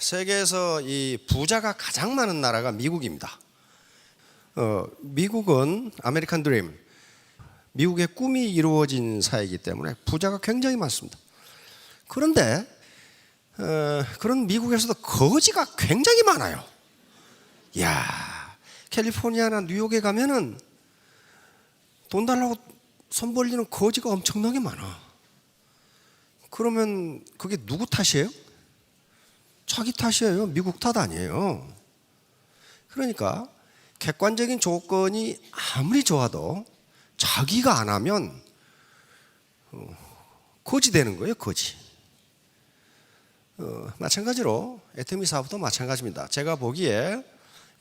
세계에서 이 부자가 가장 많은 나라가 미국입니다. 미국은 아메리칸 드림, 미국의 꿈이 이루어진 사회이기 때문에 부자가 굉장히 많습니다. 그런데 그런 미국에서도 거지가 굉장히 많아요. 야, 캘리포니아나 뉴욕에 가면은 돈 달라고 손 벌리는 거지가 엄청나게 많아. 그러면 그게 누구 탓이에요? 자기 탓이에요. 미국 탓 아니에요. 그러니까 객관적인 조건이 아무리 좋아도 자기가 안 하면 거지 되는 거예요. 거지. 마찬가지로 애터미 사업도 마찬가지입니다. 제가 보기에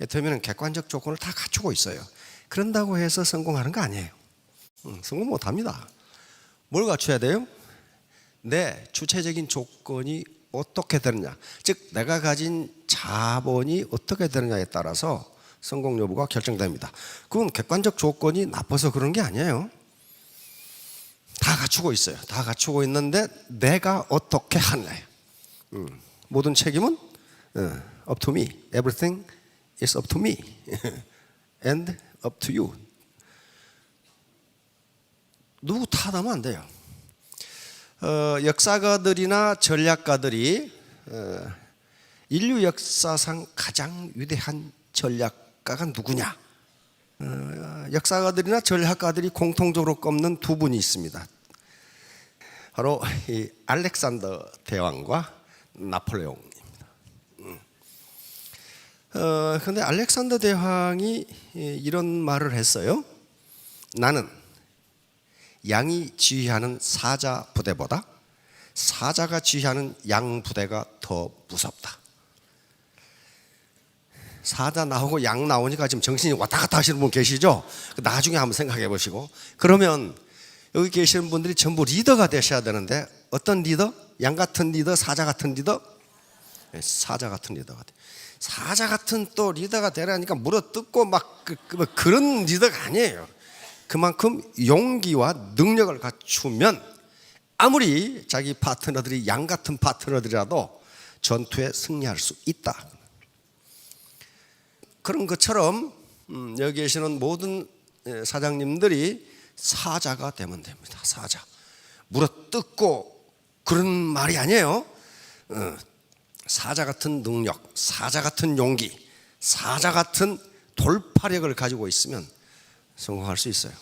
애터미는 객관적 조건을 다 갖추고 있어요. 그런다고 해서 성공하는 거 아니에요. 성공 못합니다. 뭘 갖춰야 돼요? 내 주체적인 조건이 어떻게 되느냐, 즉 내가 가진 자본이 어떻게 되느냐에 따라서 성공 여부가 결정됩니다. 그건 객관적 조건이 나빠서 그런 게 아니에요. 다 갖추고 있어요. 다 갖추고 있는데 내가 어떻게 하느냐. 모든 책임은 up to me. Everything is up to me and up to you. 누구 탓하면 안 돼요. 역사가들이나 전략가들이 인류 역사상 가장 위대한 전략가가 누구냐? 역사가들이나 전략가들이 공통적으로 꼽는 두 분이 있습니다. 바로 이 알렉산더 대왕과 나폴레옹입니다. 그런데 알렉산더 대왕이 이런 말을 했어요. 나는 양이 지휘하는 사자 부대보다 사자가 지휘하는 양 부대가 더 무섭다. 사자 나오고 양 나오니까 지금 정신이 왔다 갔다 하시는 분 계시죠? 나중에 한번 생각해 보시고. 그러면 여기 계시는 분들이 전부 리더가 되셔야 되는데 어떤 리더? 양 같은 리더? 사자 같은 리더? 사자 같은 리더가 돼. 사자 같은 또 리더가 되라니까 물어뜯고 막 그런 리더가 아니에요. 그만큼 용기와 능력을 갖추면 아무리 자기 파트너들이 양 같은 파트너들이라도 전투에 승리할 수 있다. 그런 것처럼 여기 계시는 모든 사장님들이 사자가 되면 됩니다. 사자. 물어뜯고 그런 말이 아니에요. 사자 같은 능력, 사자 같은 용기, 사자 같은 돌파력을 가지고 있으면 성공할 수 있어요.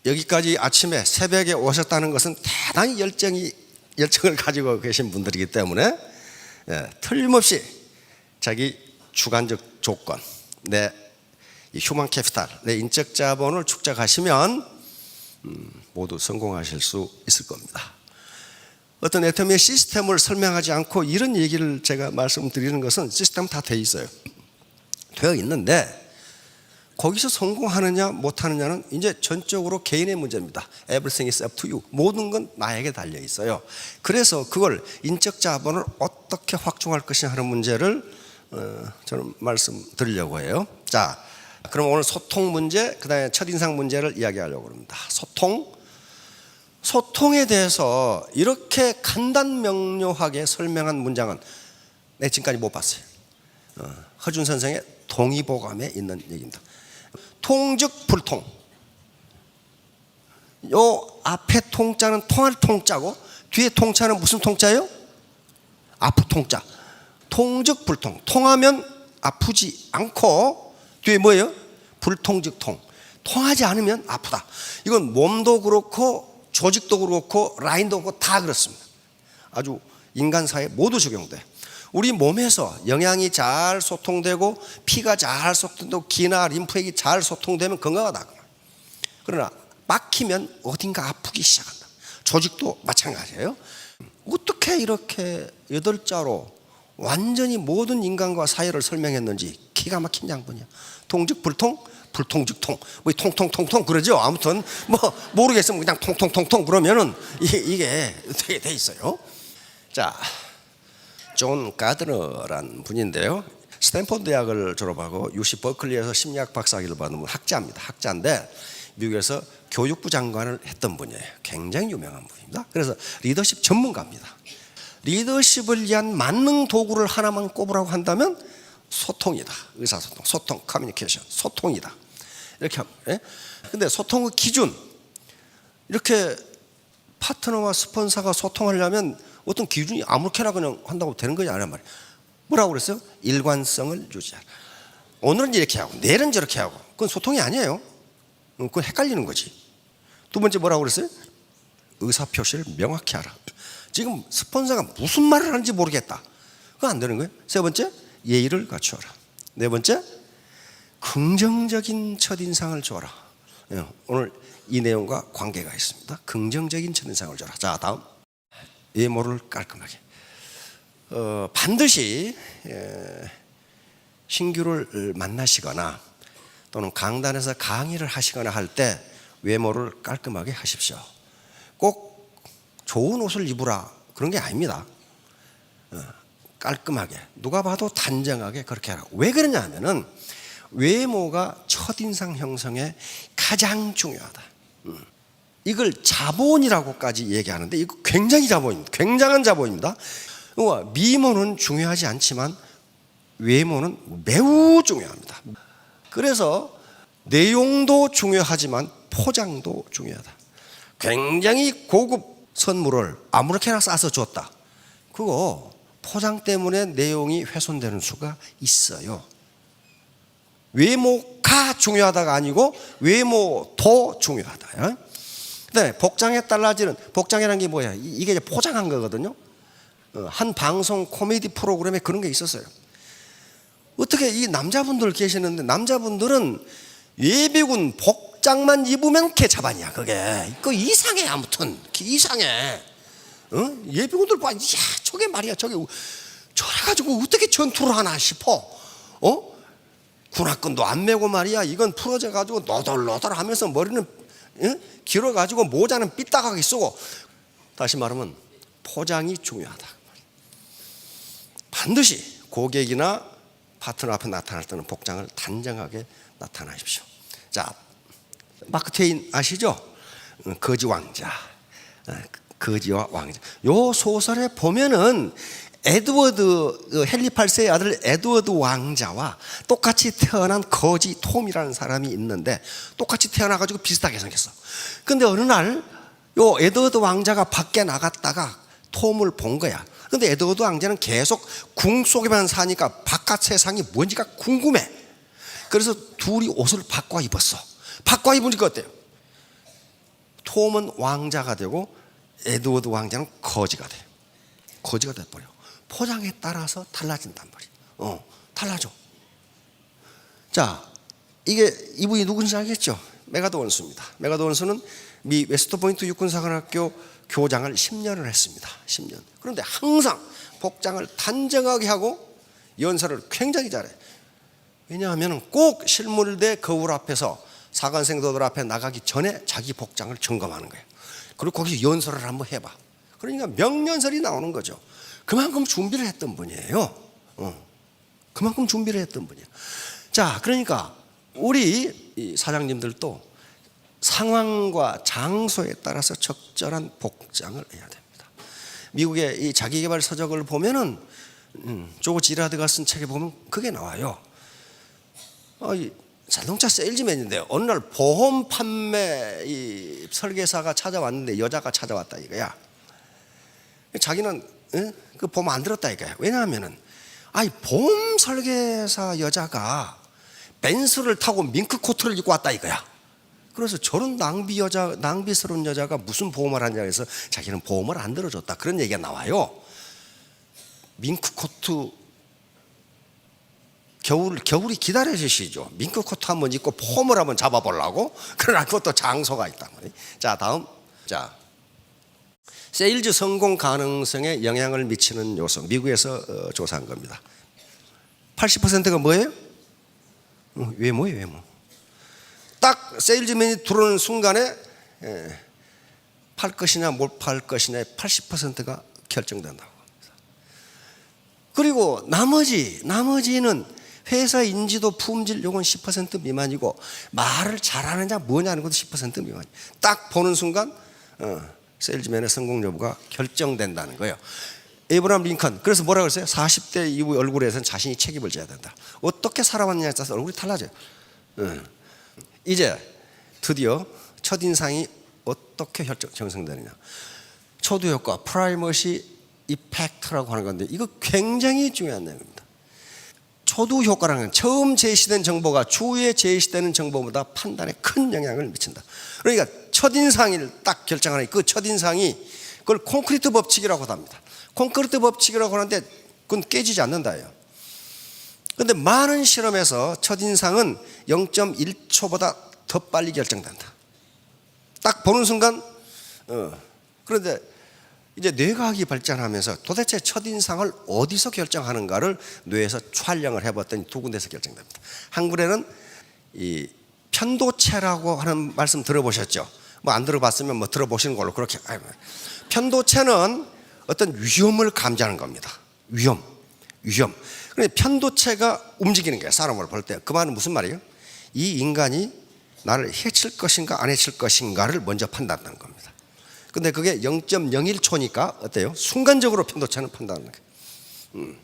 여기까지 아침에 새벽에 오셨다는 것은 대단히 열정을 가지고 계신 분들이기 때문에 틀림없이 자기 주관적 조건, 내 휴먼 캐피탈, 내 인적 자본을 축적하시면 모두 성공하실 수 있을 겁니다. 어떤 애터미의 시스템을 설명하지 않고 이런 얘기를 제가 말씀드리는 것은 시스템 다 돼 있어요. 되어 있는데 거기서 성공하느냐 못하느냐는 이제 전적으로 개인의 문제입니다. Everything is up to you. 모든 건 나에게 달려 있어요. 그래서 그걸 인적 자본을 어떻게 확충할 것이냐 하는 문제를 저는 말씀드리려고 해요. 자, 그럼 오늘 소통 문제, 그 다음에 첫인상 문제를 이야기하려고 합니다. 소통에 대해서 이렇게 간단명료하게 설명한 문장은 내 지금까지 못 봤어요. 허준 선생의 동의보감에 있는 얘기입니다. 통즉 불통. 요 앞에 통자는 통할 통자고 뒤에 통자는 무슨 통자예요? 아프 통자. 통즉 불통. 통하면 아프지 않고 뒤에 뭐예요? 불통즉 통. 통하지 않으면 아프다. 이건 몸도 그렇고 조직도 그렇고 라인도 그렇고 다 그렇습니다. 아주 인간사에 모두 적용돼. 우리 몸에서 영양이 잘 소통되고 피가 잘 소통되고 기나 림프액이 잘 소통되면 건강하다. 그러나 막히면 어딘가 아프기 시작한다. 조직도 마찬가지예요. 어떻게 이렇게 8자로 완전히 모든 인간과 사회를 설명했는지 기가 막힌 양반이야. 통즉 불통, 불통즉 통. 뭐 통통통통 그러죠. 아무튼 뭐 모르겠으면 그냥 통통통통 그러면은 이게 되게 돼 있어요. 자, 존 가드너라는 분인데요. 스탠포드 대학을 졸업하고 UC 버클리에서 심리학 박사학위를 받은 학자입니다. 학자인데 미국에서 교육부 장관을 했던 분이에요. 굉장히 유명한 분입니다. 그래서 리더십 전문가입니다. 리더십을 위한 만능 도구를 하나만 꼽으라고 한다면 소통이다. 의사소통, 소통, 커뮤니케이션, 소통이다. 이렇게 하고. 근데 소통의 기준, 이렇게 파트너와 스폰서가 소통하려면 어떤 기준이 아무렇게나 그냥 한다고 되는 것이 아니란 말이에요. 뭐라고 그랬어요? 일관성을 유지하라. 오늘은 이렇게 하고 내일은 저렇게 하고. 그건 소통이 아니에요. 그건 헷갈리는 거지. 두 번째 뭐라고 그랬어요? 의사표시를 명확히 하라. 지금 스폰서가 무슨 말을 하는지 모르겠다. 그거 안 되는 거예요. 세 번째, 예의를 갖추어라. 네 번째, 긍정적인 첫인상을 줘라. 오늘 이 내용과 관계가 있습니다. 긍정적인 첫인상을 줘라. 자, 다음. 외모를 깔끔하게. 반드시 신규를 만나시거나 또는 강단에서 강의를 하시거나 할 때 외모를 깔끔하게 하십시오. 꼭 좋은 옷을 입으라 그런 게 아닙니다. 깔끔하게, 누가 봐도 단정하게 그렇게 하라. 왜 그러냐 하면은 외모가 첫인상 형성에 가장 중요하다. 이걸 자본이라고까지 얘기하는데 이거 굉장히 자본입니다. 굉장한 자본입니다. 미모는 중요하지 않지만 외모는 매우 중요합니다. 그래서 내용도 중요하지만 포장도 중요하다. 굉장히 고급 선물을 아무렇게나 싸서 줬다. 그거 포장 때문에 내용이 훼손되는 수가 있어요. 외모가 중요하다가 아니고 외모도 중요하다. 근데 복장에 달라지는, 복장이라는 게 뭐야? 이게 이제 포장한 거거든요. 한 방송 코미디 프로그램에 그런 게 있었어요. 어떻게 이 남자분들 계시는데 남자분들은 예비군 복장만 입으면 개차반이야. 그게 그 이상해. 아무튼 이상해. 예비군들 봐. 야, 저게 말이야. 저게 저래가지고 어떻게 전투를 하나 싶어. 군화끈도 안 메고 말이야. 이건 풀어져가지고 너덜너덜하면서 머리는 길어가지고 모자는 삐딱하게 쓰고. 다시 말하면 포장이 중요하다. 반드시 고객이나 파트너 앞에 나타날 때는 복장을 단정하게 나타나십시오. 자, 마크 트웨인 아시죠? 거지 왕자, 거지와 왕자. 요 소설에 보면은 에드워드, 헨리 8세의 아들 에드워드 왕자와 똑같이 태어난 거지 톰이라는 사람이 있는데 똑같이 태어나가지고 비슷하게 생겼어. 근데 어느 날 요 에드워드 왕자가 밖에 나갔다가 톰을 본 거야. 근데 에드워드 왕자는 계속 궁 속에만 사니까 바깥 세상이 뭔지가 궁금해. 그래서 둘이 옷을 바꿔 입었어. 바꿔 입으니까 어때요? 톰은 왕자가 되고 에드워드 왕자는 거지가 돼. 거지가 돼버려. 포장에 따라서 달라진단 말이에요. 달라져. 자, 이게 이분이 누군지 알겠죠? 메가더 원수입니다. 메가더 원수는 미 웨스트포인트 육군사관학교 교장을 10년을 했습니다. 10년. 그런데 항상 복장을 단정하게 하고 연설을 굉장히 잘해. 왜냐하면 꼭 실물대 거울 앞에서 사관생도들 앞에 나가기 전에 자기 복장을 점검하는 거예요. 그리고 거기서 연설을 한번 해봐. 그러니까 명연설이 나오는 거죠. 그만큼 준비를 했던 분이에요. 그만큼 준비를 했던 분이에요. 자, 그러니까 우리 이 사장님들도 상황과 장소에 따라서 적절한 복장을 해야 됩니다. 미국의 이 자기개발 서적을 보면은 조고 지라드가 쓴 책에 보면 그게 나와요. 이 자동차 세일즈맨인데 어느 날 보험 판매 이 설계사가 찾아왔는데 여자가 찾아왔다 이거야. 자기는 그 보험 안 들었다 이거야. 왜냐하면은 보험 설계사 여자가 벤츠를 타고 밍크 코트를 입고 왔다 이거야. 그래서 저런 낭비스러운 여자가 무슨 보험을 하냐 해서 자기는 보험을 안 들어줬다. 그런 얘기가 나와요. 밍크 코트 겨울이 기다려 주시죠. 밍크 코트 한번 입고 폼을 한번 잡아보려고. 그러나 그것도 장소가 있단 말이에요. 자, 다음. 자, 세일즈 성공 가능성에 영향을 미치는 요소. 미국에서 조사한 겁니다. 80%가 뭐예요? 외모예요, 외모. 딱 세일즈맨이 들어오는 순간에 팔 것이냐 못 팔 것이냐의 80%가 결정된다고 합니다. 그리고 나머지는 회사 인지도, 품질 요건 10% 미만이고 말을 잘하느냐 뭐냐는 것도 10% 미만. 딱 보는 순간 세일즈맨의 성공 여부가 결정된다는 거예요. 에이브라함 링컨, 그래서 뭐라고 했어요? 40대 이후 얼굴에서는 자신이 책임을 져야 된다. 어떻게 살아왔느냐에 따라서 얼굴이 달라져요. 이제 드디어 첫인상이 어떻게 형성되느냐. 초두효과, 프라이머시 이펙트라고 하는 건데, 이거 굉장히 중요한 내용입니다. 초두효과라는 건 처음 제시된 정보가 추후에 제시되는 정보보다 판단에 큰 영향을 미친다. 그러니까 첫인상을 딱 결정하는 그 첫인상이, 그걸 콘크리트 법칙이라고 합니다. 콘크리트 법칙이라고 하는데 그건 깨지지 않는다예요. 그런데 많은 실험에서 첫인상은 0.1초보다 더 빨리 결정된다. 딱 보는 순간. 그런데 이제 뇌과학이 발전하면서 도대체 첫인상을 어디서 결정하는가를 뇌에서 촬영을 해봤더니 두 군데서 결정됩니다. 한 군데는 이 편도체라고 하는 말씀 들어보셨죠? 뭐 안 들어봤으면 뭐 들어보시는 걸로 그렇게. 편도체는 어떤 위험을 감지하는 겁니다. 위험. 그런데 편도체가 움직이는 거예요. 사람을 볼 때. 그 말은 무슨 말이에요? 이 인간이 나를 해칠 것인가 안 해칠 것인가를 먼저 판단하는 겁니다. 근데 그게 0.01초니까 어때요? 순간적으로 편도체는 판단하는 거예요.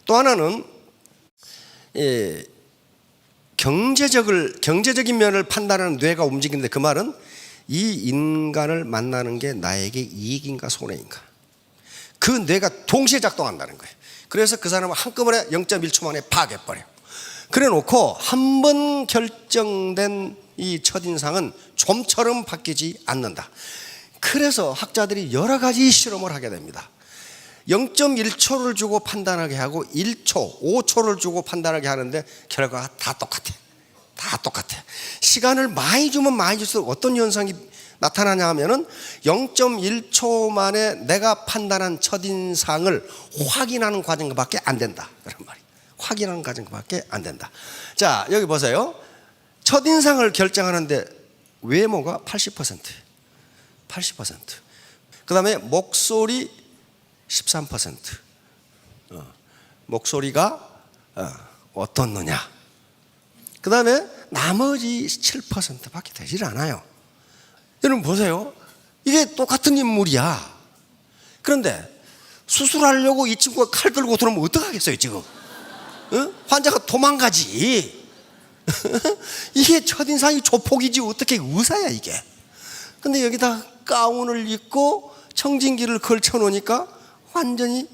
또 하나는 경제적인 면을 판단하는 뇌가 움직이는데, 그 말은 이 인간을 만나는 게 나에게 이익인가 손해인가, 그 뇌가 동시에 작동한다는 거예요. 그래서 그 사람은 한꺼번에 0.1초 만에 파괴해버려요. 그래 놓고 한 번 결정된 이 첫인상은 좀처럼 바뀌지 않는다. 그래서 학자들이 여러 가지 실험을 하게 됩니다. 0.1초를 주고 판단하게 하고 1초, 5초를 주고 판단하게 하는데 결과가 다 똑같아. 시간을 많이 주면 많이 줄수록 어떤 현상이 나타나냐 하면은 0.1초 만에 내가 판단한 첫인상을 확인하는 과정밖에 안 된다. 그런 말이에요. 확인하는 과정밖에 안 된다. 자, 여기 보세요. 첫인상을 결정하는데 외모가 80%예요. 80%. 그 다음에 목소리 13%. 목소리가 어떻느냐. 그 다음에 나머지 7%밖에 되질 않아요. 여러분 보세요. 이게 똑같은 인물이야. 그런데 수술하려고 이 친구가 칼 들고 들어오면 어떡하겠어요 지금? 환자가 도망가지. 이게 첫인상이 조폭이지 어떻게 의사야 이게. 근데 여기다 가운을 입고 청진기를 걸쳐 놓으니까 완전히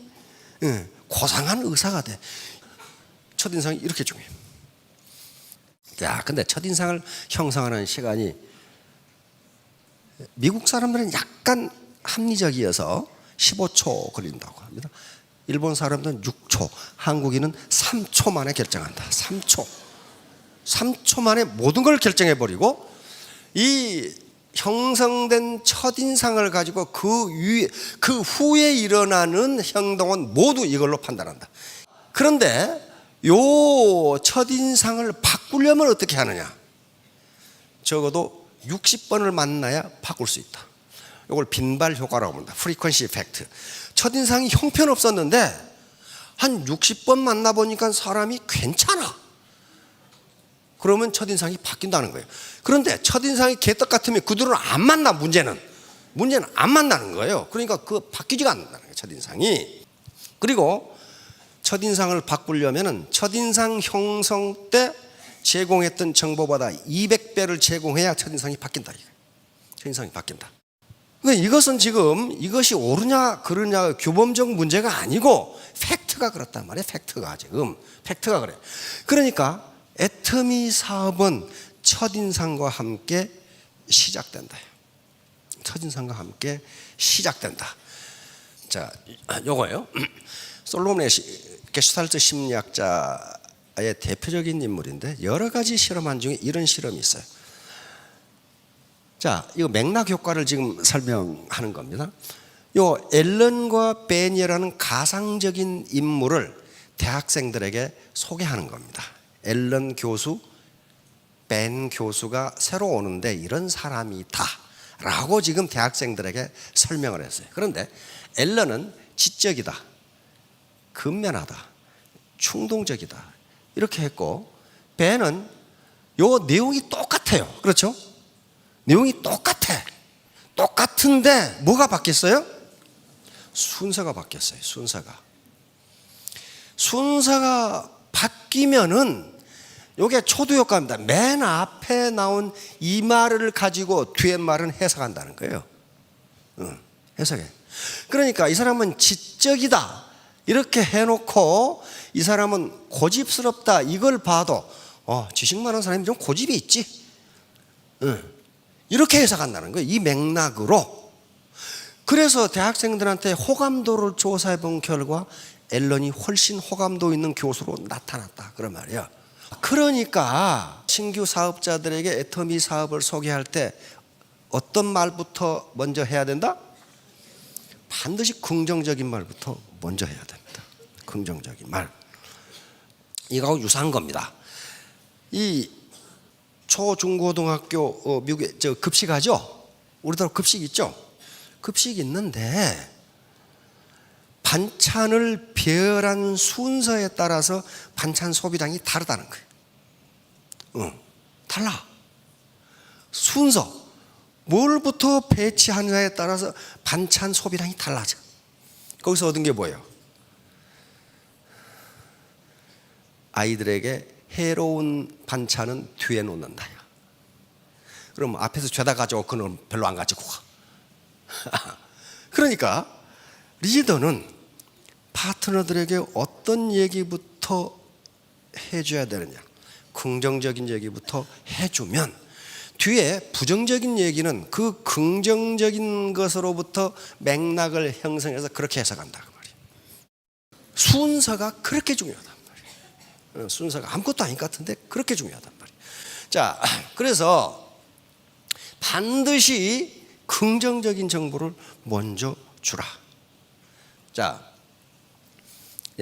고상한 의사가 돼. 첫인상이 이렇게 중요해요. 야, 근데 첫인상을 형성하는 시간이 미국 사람들은 약간 합리적이어서 15초 걸린다고 합니다. 일본 사람들은 6초, 한국인은 3초 만에 결정한다. 3초 만에 모든 걸 결정해버리고, 이 형성된 첫인상을 가지고 그 후에 일어나는 행동은 모두 이걸로 판단한다. 그런데 요 첫인상을 바꾸려면 어떻게 하느냐? 적어도 60번을 만나야 바꿀 수 있다. 이걸 빈발 효과라고 합니다. 프리퀀시 이펙트. 첫인상이 형편없었는데 한 60번 만나보니까 사람이 괜찮아. 그러면 첫인상이 바뀐다는 거예요. 그런데 첫인상이 개떡 같으면 그들은 안 만나. 문제는 안 만나는 거예요. 그러니까 그 바뀌지가 않는다는 거예요, 첫인상이. 그리고 첫인상을 바꾸려면 첫인상 형성 때 제공했던 정보보다 200배를 제공해야 첫인상이 바뀐다. 첫인상이 바뀐다. 그러니까 이것은 지금 이것이 옳으냐 그르냐 규범적 문제가 아니고 팩트가 그렇단 말이에요. 팩트가 그래. 그러니까 애터미 사업은 첫인상과 함께 시작된다. 첫인상과 함께 시작된다. 자, 요거예요. 솔로몬의 게슈탈트 심리학자의 대표적인 인물인데 여러 가지 실험한 중에 이런 실험이 있어요. 자, 이거 맥락 효과를 지금 설명하는 겁니다. 요 앨런과 베니라는 가상적인 인물을 대학생들에게 소개하는 겁니다. 앨런 교수, 벤 교수가 새로 오는데 이런 사람이 있다 라고 지금 대학생들에게 설명을 했어요. 그런데 앨런은 지적이다, 근면하다, 충동적이다 이렇게 했고, 벤은 요 내용이 똑같아요. 그렇죠? 내용이 똑같은데 뭐가 바뀌었어요? 순서가 바뀌었어요. 순서가 바뀌면은 요게 초두 효과입니다. 맨 앞에 나온 이 말을 가지고 뒤에 말은 해석한다는 거예요. 해석해. 그러니까 이 사람은 지적이다 이렇게 해놓고 이 사람은 고집스럽다 이걸 봐도 지식 많은 사람이 좀 고집이 있지. 이렇게 해석한다는 거예요. 이 맥락으로. 그래서 대학생들한테 호감도를 조사해 본 결과 앨런이 훨씬 호감도 있는 교수로 나타났다 그런 말이에요. 그러니까 신규 사업자들에게 애터미 사업을 소개할 때 어떤 말부터 먼저 해야 된다? 반드시 긍정적인 말부터 먼저 해야 됩니다. 긍정적인 말. 이거하고 유사한 겁니다. 이 초중고등학교 미국에 급식하죠? 우리나라 급식 있죠? 급식 있는데 반찬을 배열한 순서에 따라서 반찬 소비량이 다르다는 거예요. 달라. 순서. 뭘부터 배치하느냐에 따라서 반찬 소비량이 달라져. 거기서 얻은 게 뭐예요? 아이들에게 해로운 반찬은 뒤에 놓는다. 그럼 앞에서 죄다 가져오고 그는 별로 안 가지고 가. 그러니까 리더는 파트너들에게 어떤 얘기부터 해줘야 되느냐, 긍정적인 얘기부터 해주면 뒤에 부정적인 얘기는 그 긍정적인 것으로부터 맥락을 형성해서 그렇게 해석한다 그 말이에요. 순서가 그렇게 중요하단 말이에요. 순서가 아무것도 아닌 것 같은데 그렇게 중요하단 말이에요. 자, 그래서 반드시 긍정적인 정보를 먼저 주라. 자,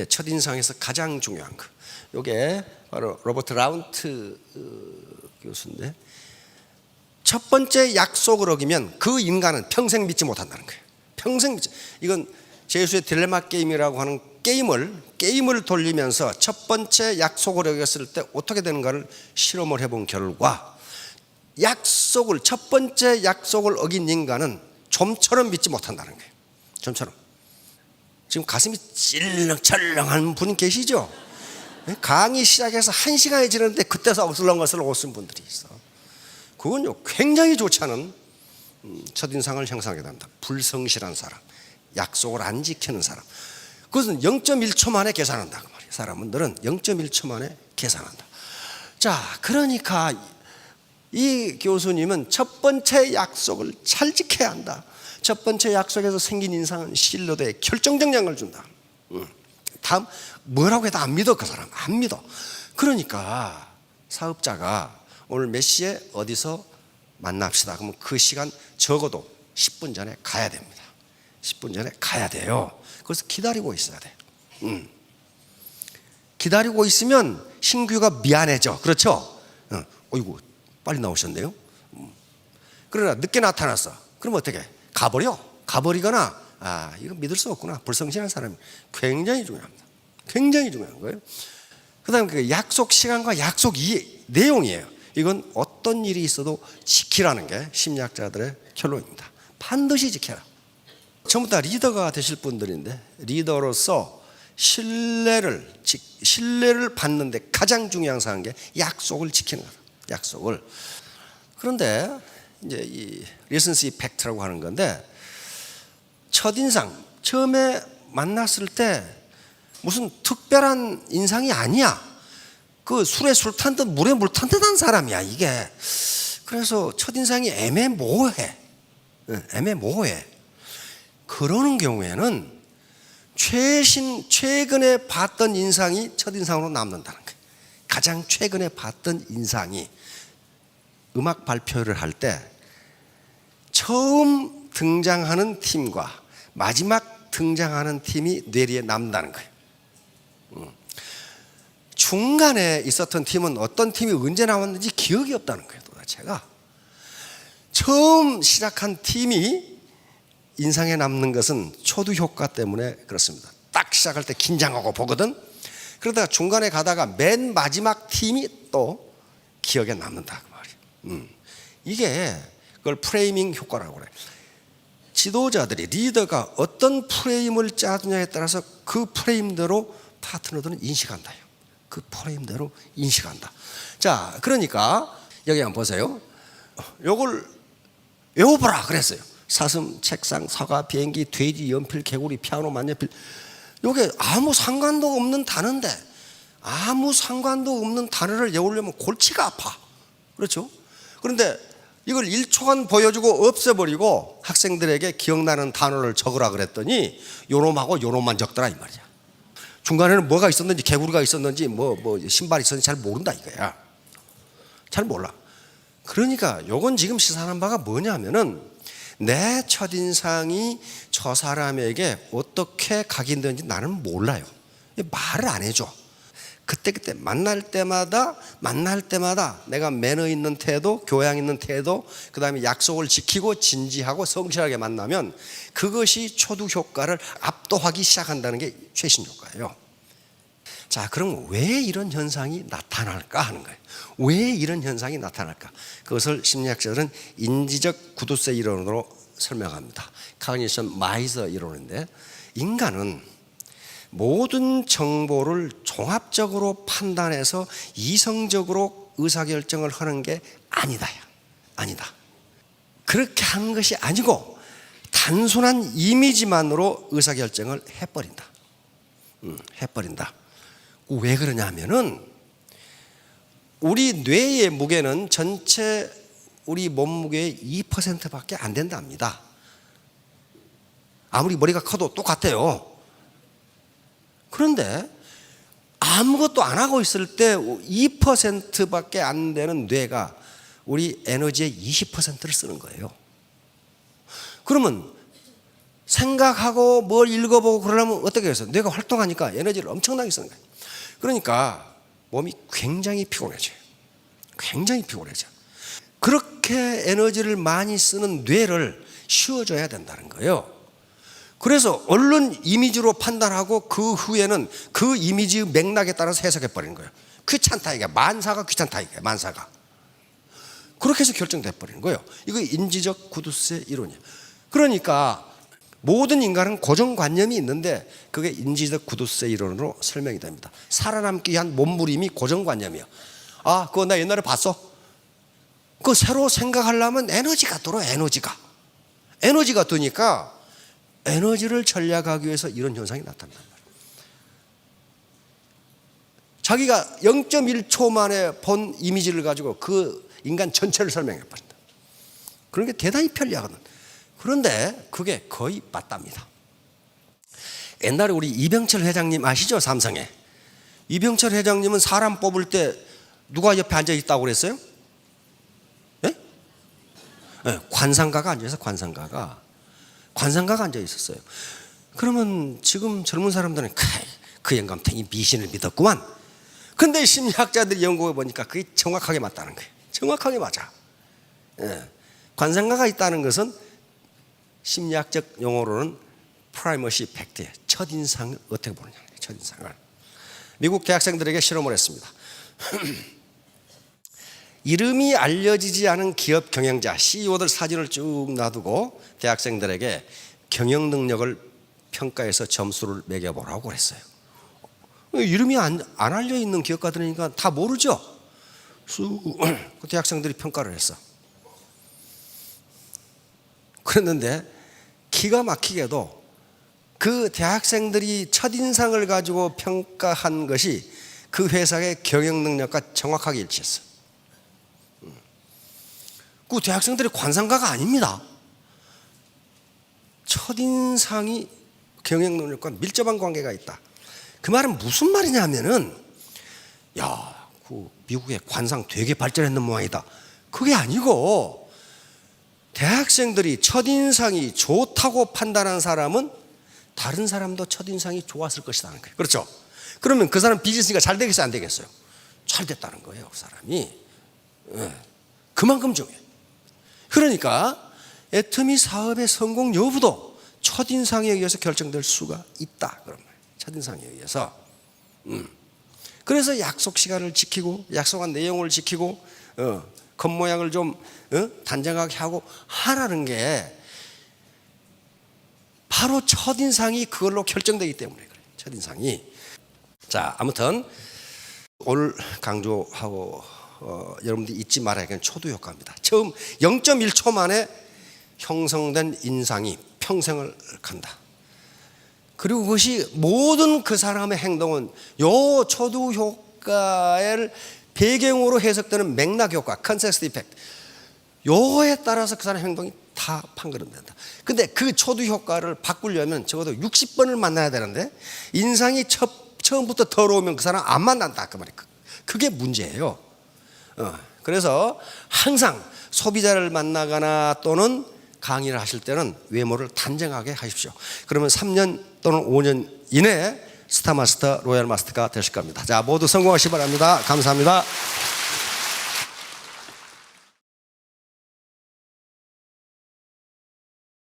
첫인상에서 가장 중요한 거. 이게 바로 로버트 라운트 교수인데, 첫 번째 약속을 어기면 그 인간은 평생 믿지 못한다는 거예요. 평생 믿지. 이건 제수의 딜레마 게임이라고 하는 게임을 돌리면서 첫 번째 약속을 어겼을 때 어떻게 되는가를 실험을 해본 결과, 첫 번째 약속을 어긴 인간은 좀처럼 믿지 못한다는 거예요. 좀처럼. 지금 가슴이 찔렁철렁한 분 계시죠? 강의 시작해서 1시간이 지났는데 그때서 어슬렁어슬렁 웃은 분들이 있어. 그건요 굉장히 좋지 않은 첫인상을 형성하게 됩니다. 불성실한 사람, 약속을 안 지키는 사람. 그것은 0.1초 만에 계산한다 그 말이에요. 사람들은 0.1초 만에 계산한다. 자, 그러니까 이 교수님은 첫 번째 약속을 잘 지켜야 한다. 첫 번째 약속에서 생긴 인상은 신뢰도에 결정적 영향을 준다. 다음 뭐라고 해도 안 믿어. 그 사람 안 믿어. 그러니까 사업자가 오늘 몇 시에 어디서 만납시다. 그러면 그 시간 적어도 10분 전에 가야 됩니다. 10분 전에 가야 돼요. 그래서 기다리고 있어야 돼. 기다리고 있으면 신규가 미안해져. 그렇죠? 어이구 빨리 나오셨네요. 그러나 늦게 나타났어. 그럼 어떻게? 가버리거나 이거 믿을 수 없구나. 불성실한 사람이 굉장히 중요합니다. 굉장히 중요한 거예요. 그 다음에 그 약속 시간과 약속 내용이에요. 이건 어떤 일이 있어도 지키라는 게 심리학자들의 결론입니다. 반드시 지켜라. 전부 다 리더가 되실 분들인데, 리더로서 신뢰를 받는데 가장 중요한 사항인 게 약속을 지키는 거다. 약속을. 그런데 이제 이 리선시 이펙트라고 하는 건데, 첫인상 처음에 만났을 때 무슨 특별한 인상이 아니야. 그 술에 술 탄 듯 물에 물 탄 듯한 사람이야 이게. 그래서 첫인상이 애매모호해. 그러는 경우에는 최근에 봤던 인상이 첫인상으로 남는다는 거예요. 가장 최근에 봤던 인상이 음악 발표를 할 때 처음 등장하는 팀과 마지막 등장하는 팀이 뇌리에 남는다는 거예요. 중간에 있었던 팀은 어떤 팀이 언제 나왔는지 기억이 없다는 거예요. 도대체가 처음 시작한 팀이 인상에 남는 것은 초두 효과 때문에 그렇습니다. 딱 시작할 때 긴장하고 보거든. 그러다가 중간에 가다가 맨 마지막 팀이 또 기억에 남는다 그 말이에요. 이게 그걸 프레이밍 효과라고 그래요. 지도자들이 리더가 어떤 프레임을 짜느냐에 따라서 그 프레임대로 파트너들은 인식한다. 그 프레임대로 인식한다. 자, 그러니까 여기 한번 보세요. 요걸 외워보라 그랬어요. 사슴, 책상, 사과, 비행기, 돼지, 연필, 개구리, 피아노, 만년필. 요게 아무 상관도 없는 단어인데, 아무 상관도 없는 단어를 외우려면 골치가 아파. 그렇죠? 그런데 이걸 1초간 보여주고 없애버리고 학생들에게 기억나는 단어를 적으라 그랬더니 요놈하고 요놈만 적더라 이 말이야. 중간에는 뭐가 있었는지, 개구리가 있었는지, 뭐 신발이 있었는지 잘 모른다 이거야. 잘 몰라. 그러니까 요건 지금 시사하는 바가 뭐냐면은 내 첫인상이 저 사람에게 어떻게 각인되는지 나는 몰라요. 말을 안 해줘. 그때 만날 때마다 내가 매너 있는 태도, 교양 있는 태도, 그 다음에 약속을 지키고 진지하고 성실하게 만나면 그것이 초두 효과를 압도하기 시작한다는 게 최신 효과예요. 자, 그럼 왜 이런 현상이 나타날까 하는 거예요. 왜 이런 현상이 나타날까? 그것을 심리학자들은 인지적 구두쇠 이론으로 설명합니다. 카그니션 마이서 이론인데, 인간은 모든 정보를 종합적으로 판단해서 이성적으로 의사결정을 하는 게 아니다. 그렇게 하는 것이 아니고 단순한 이미지만으로 의사결정을 해버린다. 왜 그러냐 하면은 우리 뇌의 무게는 전체 우리 몸무게의 2%밖에 안 된답니다. 아무리 머리가 커도 똑같아요. 그런데 아무것도 안 하고 있을 때 2%밖에 안 되는 뇌가 우리 에너지의 20%를 쓰는 거예요. 그러면 생각하고 뭘 읽어보고 그러려면 어떻게 해서 뇌가 활동하니까 에너지를 엄청나게 쓰는 거예요. 그러니까 몸이 굉장히 피곤해져요. 그렇게 에너지를 많이 쓰는 뇌를 쉬어줘야 된다는 거예요. 그래서 얼른 이미지로 판단하고 그 후에는 그 이미지 맥락에 따라서 해석해버리는 거예요. 귀찮다 이게, 만사가 귀찮다 이게, 만사가. 그렇게 해서 결정돼버리는 거예요. 이거 인지적 구두쇠 이론이에요. 그러니까 모든 인간은 고정관념이 있는데 그게 인지적 구두쇠 이론으로 설명이 됩니다. 살아남기 위한 몸부림이 고정관념이에요. 아, 그거 나 옛날에 봤어. 그거 새로 생각하려면 에너지가 들어, 에너지가 드니까 에너지를 절약하기 위해서 이런 현상이 나타난단 말이에요. 자기가 0.1초 만에 본 이미지를 가지고 그 인간 전체를 설명해버린다. 그런 게 대단히 편리하거든. 그런데 그게 거의 맞답니다. 옛날에 우리 이병철 회장님 아시죠? 삼성에. 이병철 회장님은 사람 뽑을 때 누가 옆에 앉아 있다고 그랬어요? 네? 네, 관상가가 앉아서 관상가가 앉아 있었어요. 그러면 지금 젊은 사람들은 그 영감탱이 미신을 믿었구만. 그런데 심리학자들이 연구해 보니까 그게 정확하게 맞다는 거예요. 정확하게 맞아. 예. 관상가가 있다는 것은 심리학적 용어로는 프라이머시 팩트예요. 첫인상을 어떻게 보느냐. 첫인상을. 미국 대학생들에게 실험을 했습니다. 이름이 알려지지 않은 기업 경영자, CEO들 사진을 쭉 놔두고 대학생들에게 경영 능력을 평가해서 점수를 매겨보라고 그랬어요. 이름이 안 알려있는 기업가들이니까 다 모르죠. 그 대학생들이 평가를 했어. 그랬는데 기가 막히게도 그 대학생들이 첫인상을 가지고 평가한 것이 그 회사의 경영 능력과 정확하게 일치했어. 그 대학생들이 관상가가 아닙니다. 첫인상이 경영 능력과 밀접한 관계가 있다. 그 말은 무슨 말이냐면은, 야, 그 미국의 관상 되게 발전했는 모양이다. 그게 아니고 대학생들이 첫인상이 좋다고 판단한 사람은 다른 사람도 첫인상이 좋았을 것이라는 거예요. 그렇죠? 그러면 그 사람 비즈니스가 잘 되겠어요, 안 되겠어요? 잘 됐다는 거예요, 그 사람이. 그만큼 중요해요. 그러니까 애터미 사업의 성공 여부도 첫인상에 의해서 결정될 수가 있다. 그런 말이에요. 첫인상에 의해서. 그래서 약속 시간을 지키고 약속한 내용을 지키고 겉모양을 좀 단정하게 하고 하라는 게 바로 첫인상이 그걸로 결정되기 때문에 그래요. 첫인상이. 자, 아무튼 오늘 강조하고 여러분들이 잊지 말아야 할 초두 효과입니다. 처음 0.1초 만에 형성된 인상이 평생을 간다. 그리고 그것이 모든 그 사람의 행동은 요 초두 효과를 배경으로 해석되는 맥락 효과, 컨텍스트 이펙트, 요에 따라서 그 사람의 행동이 다 판가름된다. 근데 그 초두 효과를 바꾸려면 적어도 60번을 만나야 되는데 인상이 처음부터 더러우면 그 사람 안 만난다 그 말이에요. 그게 문제예요. 그래서 항상 소비자를 만나거나 또는 강의를 하실 때는 외모를 단정하게 하십시오. 그러면 3년 또는 5년 이내에 스타마스터, 로얄마스터가 되실 겁니다. 자, 모두 성공하시기 바랍니다. 감사합니다.